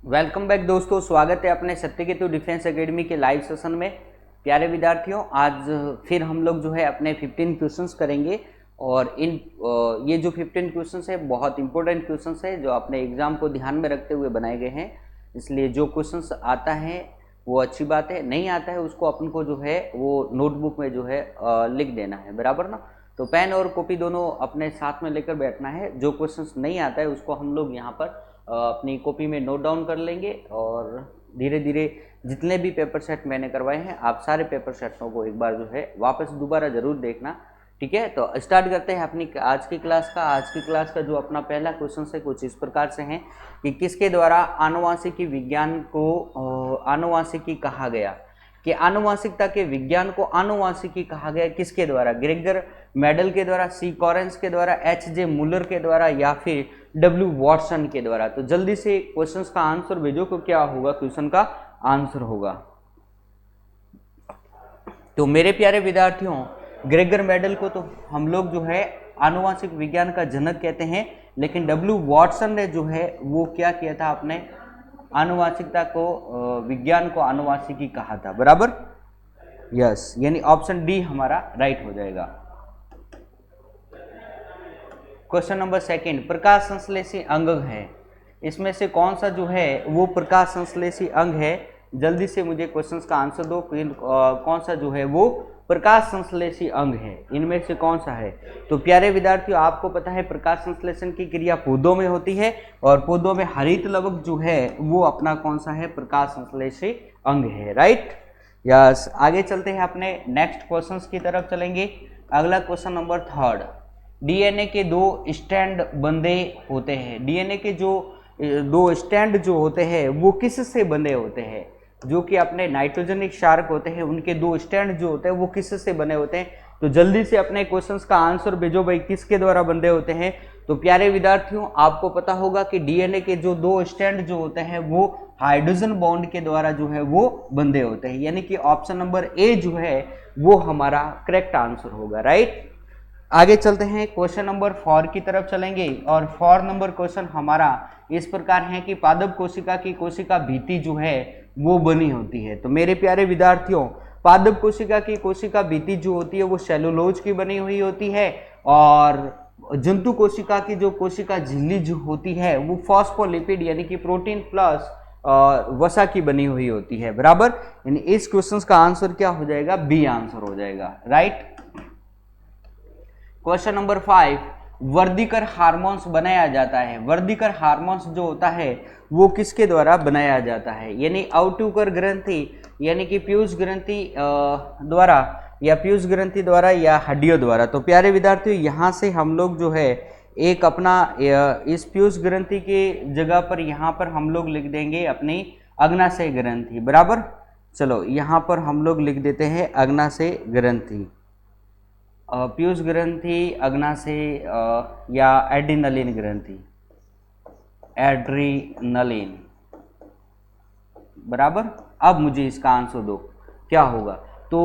Welcome back दोस्तों, स्वागत है अपने सत्यकेतु डिफेंस एकेडमी के लाइव सेशन में। प्यारे विद्यार्थियों, आज फिर हम लोग जो है अपने 15 क्वेश्चंस करेंगे और ये जो 15 क्वेश्चंस है बहुत इंपॉर्टेंट क्वेश्चंस है जो अपने एग्जाम को ध्यान में रखते हुए बनाए गए हैं। इसलिए जो क्वेश्चंस आता है वो अच्छी बात है, नहीं आता है उसको अपन को जो है वो नोटबुक में जो है लिख देना है, बराबर ना। तो पेन और कॉपी दोनों अपने साथ में लेकर बैठना है। जो क्वेश्चंस नहीं आता है उसको हम लोग यहाँ पर अपनी कॉपी में नोट डाउन कर लेंगे और धीरे धीरे जितने भी पेपर सेट मैंने करवाए हैं आप सारे पेपर सेटों को एक बार जो है वापस दोबारा ज़रूर देखना, ठीक है। तो स्टार्ट करते हैं अपनी आज की क्लास का। आज की क्लास का जो अपना पहला क्वेश्चन है कुछ इस प्रकार से है कि किसके द्वारा आनुवांशिकी विज्ञान को आनुवांशिकी कहा गया, कि आनुवांशिकता के विज्ञान को आनुवांशिकी कहा गया किसके द्वारा? ग्रेगर मेडल के द्वारा, सी कॉरेंस के द्वारा, एच.जे. मुलर के द्वारा या फिर डब्ल्यू वॉटसन के द्वारा। तो जल्दी से क्वेश्चंस का आंसर भेजो को क्या होगा, क्वेश्चन का आंसर होगा। तो मेरे प्यारे विद्यार्थियों, ग्रेगर मेडल को तो हम लोग जो है आनुवांशिक विज्ञान का जनक कहते हैं, लेकिन डब्ल्यू वॉटसन ने जो है वो क्या किया था, अपने आनुवांशिकता को विज्ञान को आनुवांशिकी कहा था, बराबर। यस, यानी ऑप्शन डी हमारा राइट हो जाएगा। क्वेश्चन नंबर सेकंड, प्रकाश संश्लेषी अंग है, इसमें से कौन सा जो है वो प्रकाश संश्लेषी अंग है? जल्दी से मुझे क्वेश्चंस का आंसर दो। कौन सा जो है वो प्रकाश संश्लेषी अंग है, इनमें से कौन सा है? तो प्यारे विद्यार्थियों, आपको पता है प्रकाश संश्लेषण की क्रिया पौधों में होती है और पौधों में हरित लवक जो है वो अपना कौन सा है? प्रकाश संश्लेषी अंग है, राइट। यस, आगे चलते हैं अपने नेक्स्ट क्वेश्चन की तरफ चलेंगे। अगला क्वेश्चन नंबर थर्ड, डीएनए के दो स्टैंड बंधे होते हैं। डीएनए के जो दो स्टैंड जो होते हैं वो किससे बंधे होते हैं? जो कि अपने नाइट्रोजनिक क्षारक होते हैं उनके दो स्टैंड जो होते हैं वो किससे बने होते हैं? तो जल्दी से अपने क्वेश्चंस का आंसर भेजो भाई, किसके द्वारा बंधे होते हैं? तो प्यारे विद्यार्थियों, आपको पता होगा कि डीएनए के जो दो स्टैंड जो होते हैं वो हाइड्रोजन बॉन्ड के द्वारा जो है वो बंधे होते हैं, यानी कि ऑप्शन नंबर ए जो है वो हमारा करेक्ट आंसर होगा, राइट। आगे चलते हैं, क्वेश्चन नंबर 4 की तरफ चलेंगे और 4 नंबर क्वेश्चन हमारा इस प्रकार है कि पादप कोशिका की कोशिका भित्ति जो है वो बनी होती है। तो मेरे प्यारे विद्यार्थियों, पादप कोशिका की कोशिका भित्ति जो होती है वो सेलुलोज की बनी हुई होती है और जंतु कोशिका की जो कोशिका झिल्ली जो होती है वो फॉस्फोलिपिड यानी कि प्रोटीन प्लस वसा की बनी हुई होती है, बराबर। यानी इस क्वेश्चन का आंसर क्या हो जाएगा? बी आंसर हो जाएगा, राइट। क्वेश्चन नंबर 5, वर्धीकर हार्मोन्स बनाया जाता है। वर्धीकर हार्मोन्स जो होता है वो किसके द्वारा बनाया जाता है? यानी अवटुकर ग्रंथि यानी कि पीयूष ग्रंथि द्वारा या पीयूष ग्रंथि द्वारा या हड्डियों द्वारा। तो प्यारे विद्यार्थियों, यहाँ से हम लोग जो है एक अपना इस पीयूष ग्रंथि के जगह पर यहाँ पर हम लोग लिख देंगे अपनी अग्नाशय ग्रंथि, बराबर। चलो यहाँ पर हम लोग लिख देते हैं अग्नाशय ग्रंथि, पीयूष ग्रंथि, अग्नाशय या एड्रीनलिन ग्रंथि, एड्रीनलिन, बराबर। अब मुझे इसका आंसर दो, क्या होगा? तो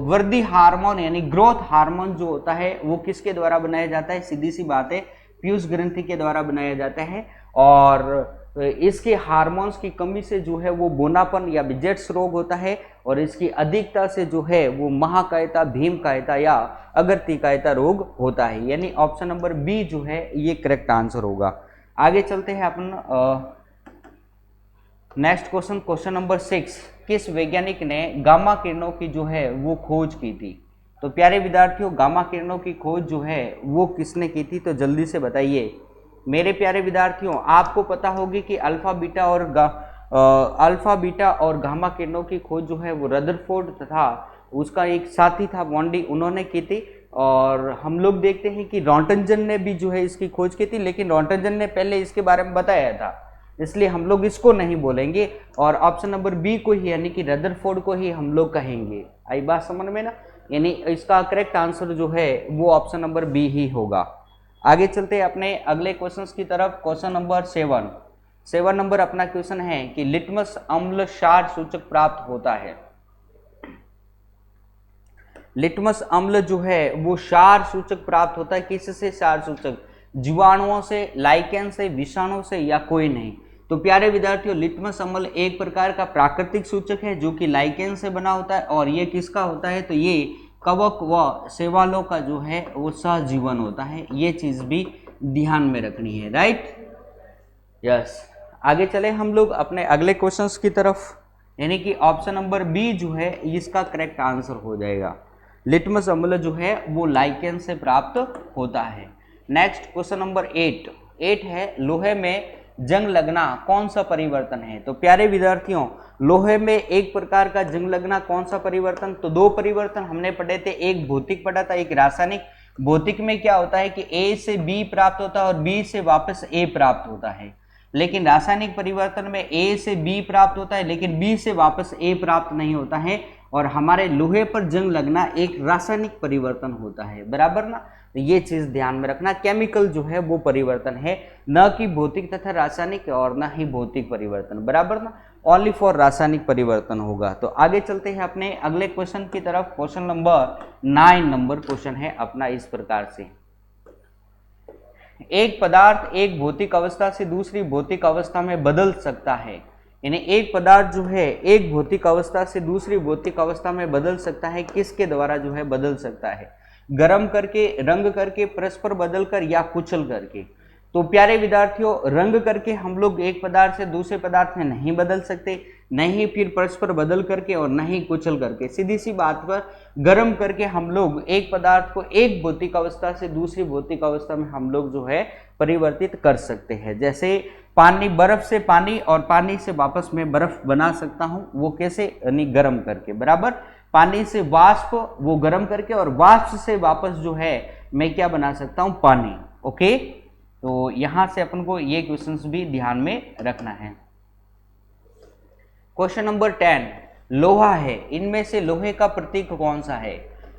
वृद्धि हार्मोन यानी ग्रोथ हार्मोन जो होता है वो किसके द्वारा बनाया जाता है? सीधी सी बात है, पीयूष ग्रंथि के द्वारा बनाया जाता है। और इसके हार्मोन्स की कमी से जो है वो बोनापन या बिजेट्स रोग होता है और इसकी अधिकता से जो है वो महाकायता, भीमकायता या अगरतिकायता रोग होता है। यानी ऑप्शन नंबर बी जो है ये करेक्ट आंसर होगा। आगे चलते हैं अपन नेक्स्ट क्वेश्चन, क्वेश्चन नंबर 6, किस वैज्ञानिक ने गामा किरणों की जो है वो खोज की थी? तो प्यारे विद्यार्थियों, गामा किरणों की खोज जो है वो किसने की थी? तो जल्दी से बताइए मेरे प्यारे विद्यार्थियों। आपको पता होगी कि अल्फा बीटा और गामा किरणों की खोज जो है वो रदरफोर्ड तथा उसका एक साथी था बॉन्डी, उन्होंने की थी। और हम लोग देखते हैं कि रॉन्टनजन ने भी जो है इसकी खोज की थी, लेकिन रॉन्टनजन ने पहले इसके बारे में बताया था, इसलिए हम लोग इसको नहीं बोलेंगे और ऑप्शन नंबर बी को ही यानी कि रदरफोर्ड को ही हम लोग कहेंगे। आई बात समझ में ना? यानी इसका करेक्ट आंसर जो है वो ऑप्शन नंबर बी ही होगा। आगे चलते हैं अपने अगले क्वेश्चंस की तरफ। क्वेश्चन नंबर 7 नंबर अपना क्वेश्चन है कि लिटमस अम्ल क्षार सूचक प्राप्त होता है। लिटमस अम्ल जो है वो क्षार सूचक प्राप्त होता है, किससे क्षार सूचक? जीवाणुओं से, लाइकेन से, विषाणु से या कोई नहीं? तो प्यारे विद्यार्थियों, लिटमस अम्ल एक प्रकार का प्राकृतिक सूचक है जो कि लाइकेन से बना होता है, और ये किसका होता है, तो ये कवक व शैवालों का जो है वो सहजीवन होता है। ये चीज भी ध्यान में रखनी है, राइट। यस, आगे चले हम लोग अपने अगले क्वेश्चंस की तरफ, यानी कि ऑप्शन नंबर बी जो है इसका करेक्ट आंसर हो जाएगा। लिटमस अम्ल जो है वो लाइकेन से प्राप्त होता है। नेक्स्ट क्वेश्चन नंबर 8 है, लोहे में जंग लगना कौन सा परिवर्तन है। तो प्यारे विद्यार्थियों, लोहे में एक प्रकार का जंग लगना कौन सा परिवर्तन, तो दो परिवर्तन हमने पढ़े थे, एक भौतिक पढ़ा था, एक रासायनिक। भौतिक में क्या होता है कि ए से बी प्राप्त होता है और बी से वापस ए प्राप्त होता है, लेकिन रासायनिक परिवर्तन में ए से बी प्राप्त होता है लेकिन बी से वापस ए प्राप्त नहीं होता है, और हमारे लोहे पर जंग लगना एक रासायनिक परिवर्तन होता है, बराबर ना। तो ये चीज ध्यान में रखना, केमिकल जो है वो परिवर्तन है, न कि भौतिक तथा रासायनिक, और न ही भौतिक परिवर्तन, बराबर ना, ओनली फॉर रासायनिक परिवर्तन होगा। तो आगे चलते हैं अपने अगले क्वेश्चन की तरफ। क्वेश्चन नंबर 9 नंबर क्वेश्चन है अपना इस प्रकार से, एक पदार्थ एक भौतिक अवस्था से दूसरी भौतिक अवस्था में बदल सकता है, यानी एक पदार्थ जो है एक भौतिक अवस्था से दूसरी भौतिक अवस्था में बदल सकता है, किसके द्वारा जो है बदल सकता है, गर्म करके, रंग करके, परस्पर बदल कर, या कुचल करके। तो प्यारे विद्यार्थियों, रंग करके हम लोग एक पदार्थ से दूसरे पदार्थ में नहीं बदल सकते, नहीं फिर परस्पर बदल करके, और नहीं कुचल करके। सीधी सी बात पर गर्म करके हम लोग एक पदार्थ को एक भौतिक अवस्था से दूसरी भौतिक अवस्था में हम लोग जो है परिवर्तित कर सकते हैं। जैसे पानी, बर्फ से पानी और पानी से वापस मैं बर्फ बना सकता हूं, वो कैसे, यानी गर्म करके, बराबर। पानी से वाष्प, वो गर्म करके, और वाष्प से वापस जो है मैं क्या बना सकता हूं, पानी। ओके, तो यहां से अपन को ये क्वेश्चंस भी ध्यान में रखना है। क्वेश्चन नंबर 10, लोहा है, इनमें से लोहे का प्रतीक कौन सा है।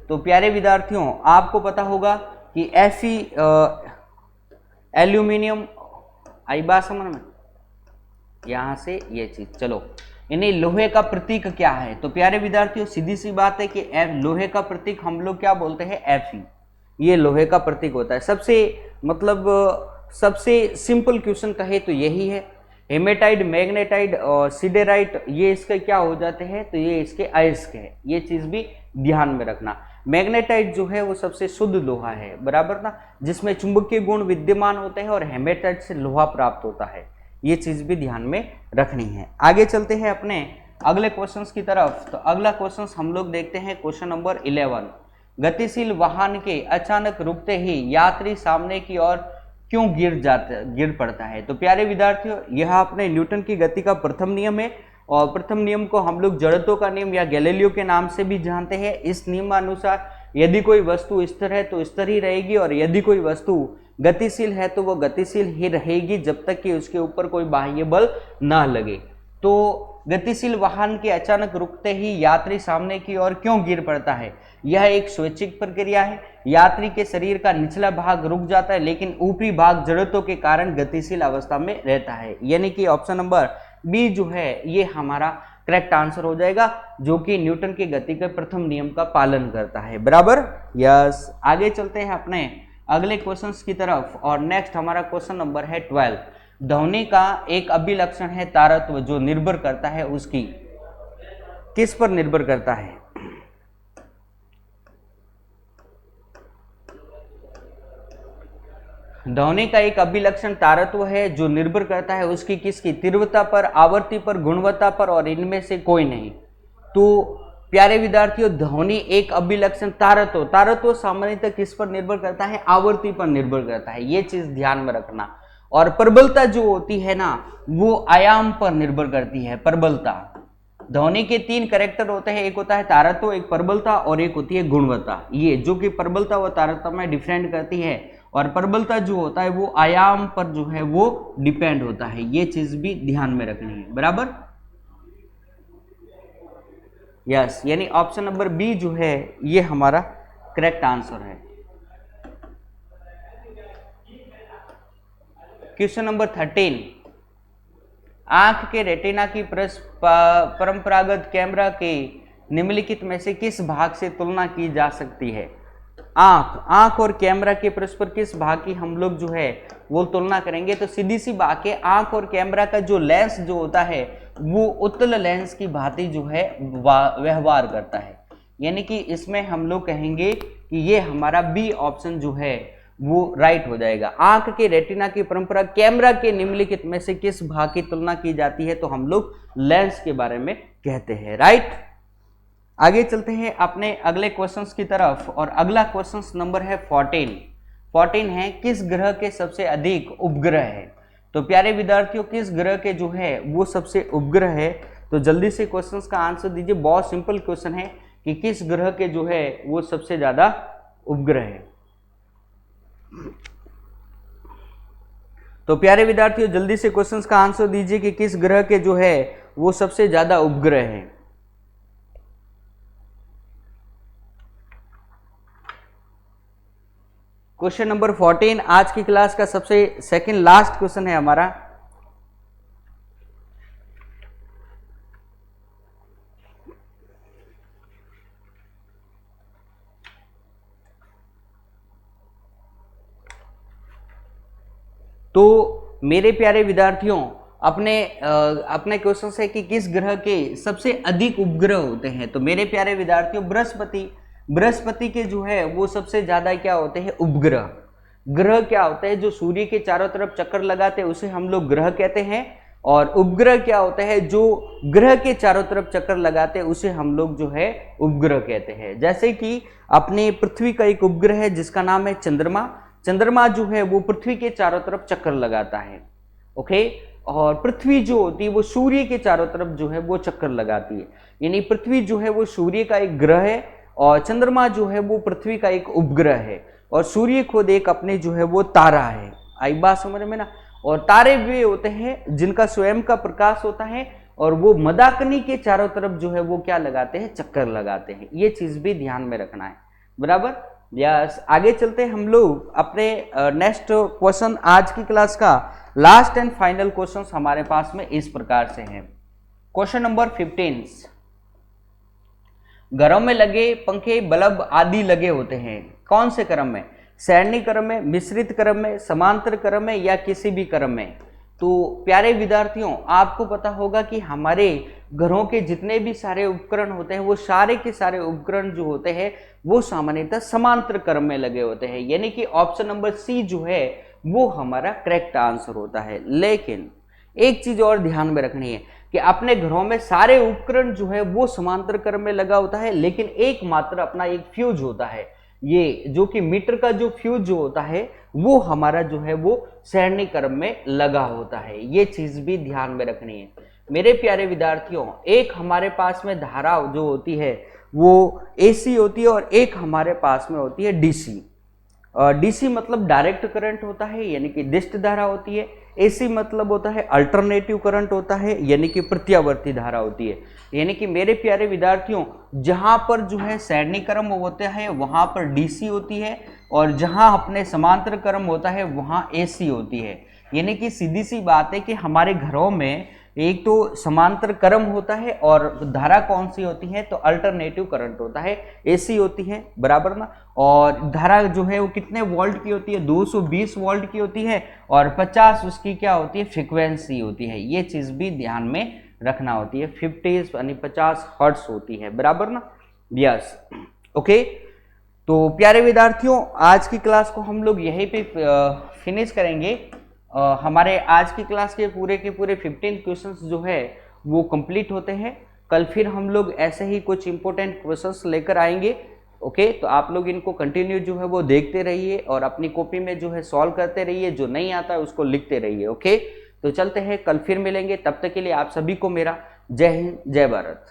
तो प्यारे विद्यार्थियों, आपको पता होगा कि Fe एल्यूमिनियम, आई बात समझ में, यहां से ये चीज, चलो यानी लोहे का प्रतीक क्या है। तो प्यारे विद्यार्थियों, सीधी सी बात है कि लोहे का प्रतीक हम लोग क्या बोलते हैं, Fe, ये लोहे का प्रतीक होता है। सबसे सिंपल क्वेश्चन कहे तो यही है। हेमेटाइट, मैग्नेटाइट और सिडेराइट, ये इसके क्या हो जाते हैं, तो ये इसके अयस्क है। ये चीज भी ध्यान में रखना। मैग्नेटाइट जो है वो सबसे शुद्ध लोहा है, बराबर ना, जिसमें चुंबकीय गुण विद्यमान होते हैं, और हेमेटाइट से लोहा प्राप्त होता है। ये चीज भी ध्यान में रखनी है। आगे चलते हैं अपने अगले क्वेश्चंस की तरफ। तो अगला क्वेश्चन हम लोग देखते हैं, क्वेश्चन नंबर 11, गतिशील वाहन के अचानक रुकते ही यात्री सामने की ओर क्यों गिर पड़ता है। तो प्यारे विद्यार्थियों, यह अपने न्यूटन की गति का प्रथम नियम है, और प्रथम नियम को हम लोग जड़त्व का नियम या गैलीलियो के नाम से भी जानते हैं। इस नियमानुसार यदि कोई वस्तु स्थिर है तो स्थिर ही रहेगी, और यदि कोई वस्तु गतिशील है तो वह गतिशील ही रहेगी जब तक कि उसके ऊपर कोई बाह्य बल ना लगे। तो गतिशील वाहन के अचानक रुकते ही यात्री सामने की ओर क्यों गिर पड़ता है, यह एक स्वैच्छिक प्रक्रिया है। यात्री के शरीर का निचला भाग रुक जाता है, लेकिन ऊपरी भाग जड़त्व के कारण गतिशील अवस्था में रहता है। यानी कि ऑप्शन नंबर बी जो है ये हमारा करेक्ट आंसर हो जाएगा, जो कि न्यूटन की गति के प्रथम नियम का पालन करता है, बराबर। यस, आगे चलते हैं अपने अगले क्वेश्चंस की तरफ, और नेक्स्ट हमारा क्वेश्चन नंबर है 12। ध्वनि का एक अभिलक्षण है तारत्व, जो निर्भर करता है उसकी, किस पर निर्भर करता है। ध्वनि का एक अभिलक्षण तारत्व है जो निर्भर करता है उसकी, किसकी, तीव्रता पर, आवृत्ति पर, गुणवत्ता पर, और इनमें से कोई नहीं। तो प्यारे विद्यार्थियों, ध्वनि एक अभिलक्षण तारत्व सामान्यतः किस पर निर्भर करता है, आवृत्ति पर निर्भर करता है। ये चीज ध्यान में रखना। और प्रबलता जो होती है ना, वो आयाम पर निर्भर करती है। प्रबलता, ध्वनि के 3 कैरेक्टर होते हैं, एक होता है तारत्व, एक प्रबलता, और एक होती है गुणवत्ता। ये जो कि प्रबलता व तारत्व में डिफरेंट करती है, और प्रबलता जो होता है वो आयाम पर जो है वो डिपेंड होता है। ये चीज भी ध्यान में रखनी है, बराबर। यस, यानी ऑप्शन नंबर बी जो है ये हमारा करेक्ट आंसर है। क्वेश्चन नंबर 13, आंख के रेटिना की परंपरागत कैमरा के निम्नलिखित में से किस भाग से तुलना की जा सकती है। आंख और कैमरा के परस्पर किस भाग की हम लोग जो है वो तुलना करेंगे, तो सीधी सी बात है आंख और कैमरा का जो लेंस जो होता है वो उत्तल लेंस की भांति जो है व्यवहार करता है। यानी कि इसमें हम लोग कहेंगे कि ये हमारा बी ऑप्शन जो है वो राइट हो जाएगा। आंख के रेटिना की परंपरा कैमरा के निम्नलिखित में से किस भाग की तुलना की जाती है, तो हम लोग लेंस के बारे में कहते हैं, राइट। आगे चलते हैं अपने अगले क्वेश्चंस की तरफ, और अगला क्वेश्चन नंबर है 14 है किस ग्रह के सबसे अधिक उपग्रह है। तो प्यारे विद्यार्थियों किस ग्रह के जो है वो सबसे उपग्रह है, तो जल्दी से क्वेश्चंस का आंसर दीजिए। बहुत सिंपल क्वेश्चन है कि किस ग्रह के जो है वो सबसे ज्यादा उपग्रह है। तो प्यारे विद्यार्थियों जल्दी से क्वेश्चंस का आंसर दीजिए कि किस ग्रह के जो है वो सबसे ज्यादा उपग्रह है। क्वेश्चन नंबर 14 आज की क्लास का सबसे सेकंड लास्ट क्वेश्चन है हमारा। तो मेरे प्यारे विद्यार्थियों अपने क्वेश्चन है कि किस ग्रह के सबसे अधिक उपग्रह होते हैं। तो मेरे प्यारे विद्यार्थियों बृहस्पति के जो है वो सबसे ज्यादा क्या होते हैं, उपग्रह। ग्रह क्या होता है, जो सूर्य के चारों तरफ चक्कर लगाते हैं उसे हम लोग ग्रह कहते हैं, और उपग्रह क्या होता है, जो ग्रह के चारों तरफ चक्कर लगाते हैं उसे हम लोग जो है उपग्रह कहते हैं। जैसे कि अपने पृथ्वी का एक उपग्रह है जिसका नाम है चंद्रमा जो है वो पृथ्वी के चारों तरफ चक्कर लगाता है, ओके। और पृथ्वी जो होती है वो सूर्य के चारों तरफ जो है वो चक्कर लगाती है। यानी पृथ्वी जो है वो सूर्य का एक ग्रह है और चंद्रमा जो है वो पृथ्वी का एक उपग्रह है, और सूर्य खुद एक अपने जो है वो तारा है। आई बात समझ में ना। और तारे वे होते हैं जिनका स्वयं का प्रकाश होता है, और वो मदाकिनी के चारों तरफ जो है वो क्या लगाते हैं, चक्कर लगाते हैं। ये चीज भी ध्यान में रखना है, बराबर। यस, आगे चलते हैं हम लोग अपने नेक्स्ट क्वेश्चन। आज की क्लास का लास्ट एंड फाइनल क्वेश्चन हमारे पास में इस प्रकार से है। क्वेश्चन नंबर 15, घरों में लगे पंखे बल्ब आदि लगे होते हैं, कौन से क्रम में, सैन्य क्रम में, मिश्रित क्रम में, समांतर क्रम में, या किसी भी क्रम में। तो प्यारे विद्यार्थियों आपको पता होगा कि हमारे घरों के जितने भी सारे उपकरण होते हैं वो सारे के सारे उपकरण जो होते हैं वो सामान्यतः समांतर क्रम में लगे होते हैं। यानी कि ऑप्शन नंबर सी जो है वो हमारा करेक्ट आंसर होता है। लेकिन एक चीज और ध्यान में रखनी है कि अपने घरों में सारे उपकरण जो है वो समांतर क्रम में लगा होता है, लेकिन एकमात्र अपना एक फ्यूज होता है, ये जो कि मीटर का जो फ्यूज जो होता है वो हमारा जो है वो सैन्य क्रम में लगा होता है। ये चीज भी ध्यान में रखनी है मेरे प्यारे विद्यार्थियों। एक हमारे पास में धारा जो होती है वो एसी होती है, और एक हमारे पास में होती है डीसी। डीसी मतलब डायरेक्ट करंट होता है, यानी कि दिष्ट धारा होती है। एसी मतलब होता है अल्टरनेटिव करंट होता है, यानी कि प्रत्यावर्ती धारा होती है। यानी कि मेरे प्यारे विद्यार्थियों जहां पर जो है सैन्य क्रम होता है वहां पर डीसी होती है, और जहां अपने समांतर क्रम होता है वहां एसी होती है। यानी कि सीधी सी बात है कि हमारे घरों में एक तो समांतर क्रम होता है, और धारा कौन सी होती है, तो अल्टरनेटिव करंट होता है, एसी होती है, बराबर ना। और धारा जो है वो कितने वोल्ट की होती है, 220 वोल्ट की होती है, और 50 उसकी क्या होती है, फ्रीक्वेंसी होती है। ये चीज भी ध्यान में रखना होती है, 50 यानी 50 हर्ट्ज होती है, बराबर ना। Yes, okay. तो प्यारे विद्यार्थियों आज की क्लास को हम लोग यहीं पे फिनिश करेंगे। हमारे आज की क्लास के पूरे 15 क्वेश्चंस जो है वो कंप्लीट होते हैं। कल फिर हम लोग ऐसे ही कुछ इंपॉर्टेंट क्वेश्चंस लेकर आएंगे, ओके। तो आप लोग इनको कंटिन्यू जो है वो देखते रहिए, और अपनी कॉपी में जो है सॉल्व करते रहिए, जो नहीं आता है उसको लिखते रहिए, ओके। तो चलते हैं, कल फिर मिलेंगे। तब तक के लिए आप सभी को मेरा जय हिंद, जय भारत।